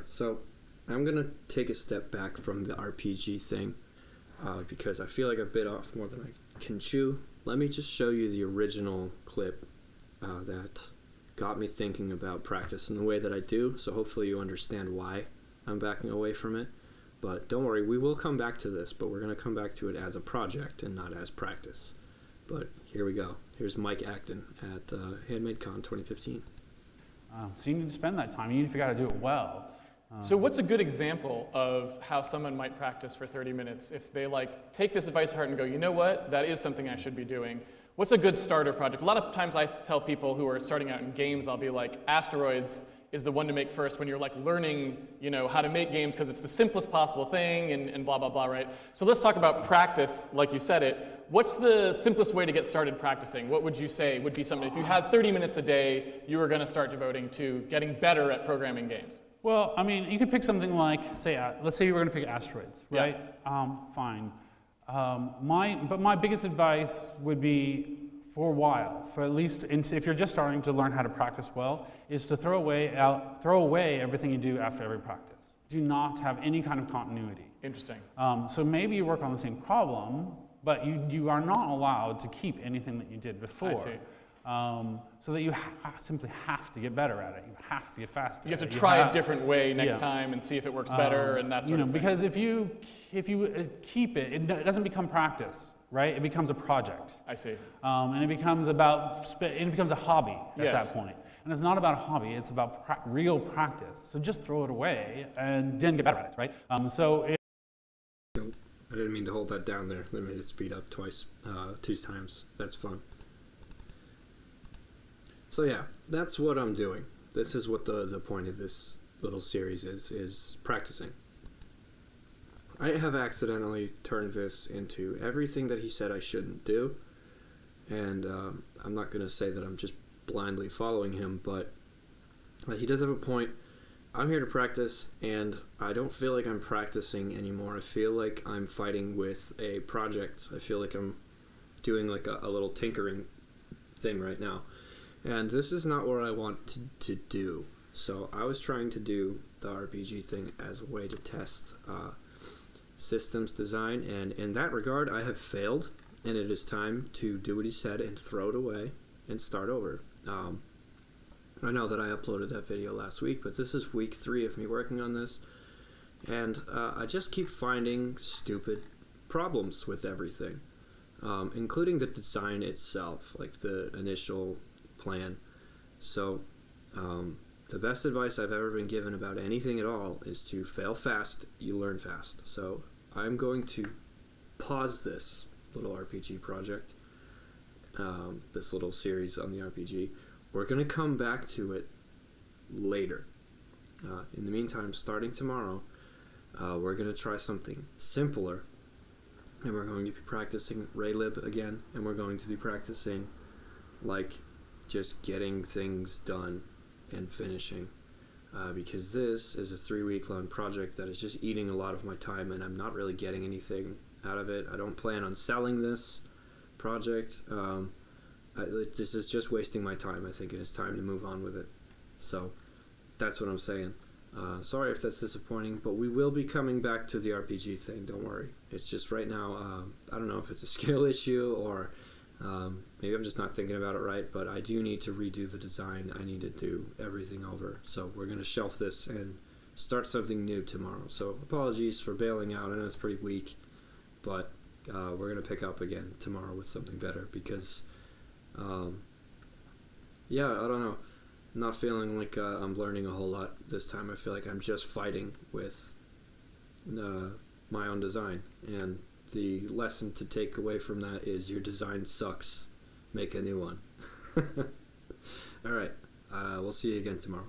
right, so I'm going to take a step back from the RPG thing because I feel like I bit off more than I can chew. Let me just show you the original clip that got me thinking about practice in the way that I do, so hopefully you understand why I'm backing away from it. But don't worry, we will come back to this, but we're going to come back to it as a project and not as practice. But here we go. Here's Mike Acton at HandmadeCon 2015. So you need to spend that time. You need to figure out how to do it well. So what's a good example of how someone might practice for 30 minutes if they take this advice to heart and go, you know what, that is something I should be doing? What's a good starter project? A lot of times I tell people who are starting out in games, I'll be like, Asteroids is the one to make first when you're learning, how to make games because it's the simplest possible thing and blah, blah, blah, right? So let's talk about practice, like you said it. What's the simplest way to get started practicing? What would you say would be something, if you had 30 minutes a day, you were going to start devoting to getting better at programming games? Well, I mean, you could pick something like, let's say you were going to pick Asteroids, right? Yeah. Fine. But my biggest advice would be, for a while, for at least if you're just starting to learn how to practice well, is to throw away everything you do after every practice. Do not have any kind of continuity. Interesting. So maybe you work on the same problem, but you are not allowed to keep anything that you did before. I see. So that you simply have to get better at it. You have to get faster. You have to try a different way next time and see if it works better and that sort of thing. Because if you keep it, it doesn't become practice, right? It becomes a project. I see. And it becomes a hobby at that point. And it's not about a hobby, it's about real practice. So just throw it away and then get better at it, right? I didn't mean to hold that down there. I made it speed up two times. That's fun. So yeah, that's what I'm doing. This is what the point of this little series is practicing. I have accidentally turned this into everything that he said I shouldn't do. And I'm not going to say that I'm just blindly following him, but he does have a point. I'm here to practice, and I don't feel like I'm practicing anymore. I feel like I'm fighting with a project. I feel like I'm doing a little tinkering thing right now. And this is not what I want to do. So I was trying to do the RPG thing as a way to test systems design, and in that regard I have failed, and it is time to do what he said and throw it away and start over. I know that I uploaded that video last week, but this is week 3 of me working on this, and I just keep finding stupid problems with everything, including the design itself, like the initial plan. So the best advice I've ever been given about anything at all is to fail fast, you learn fast. So I'm going to pause this little RPG project, this little series on the RPG. We're going to come back to it later. In the meantime, starting tomorrow, we're going to try something simpler, and we're going to be practicing Raylib again, and we're going to be practicing just getting things done and finishing, because this is a 3-week-long project that is just eating a lot of my time, and I'm not really getting anything out of it. I don't plan on selling this project. This is just wasting my time. I think it is time to move on with it. So that's what I'm saying. Sorry if that's disappointing, but we will be coming back to the RPG thing, don't worry. It's just right now, I don't know if it's a skill issue or maybe I'm just not thinking about it right, but I do need to redo the design. I need to do everything over. So we're going to shelf this and start something new tomorrow. So apologies for bailing out. I know it's pretty weak, but we're going to pick up again tomorrow with something better because, yeah, I don't know. I'm not feeling like I'm learning a whole lot this time. I feel like I'm just fighting with my own design, and the lesson to take away from that is your design sucks. Make a new one. All right. We'll see you again tomorrow.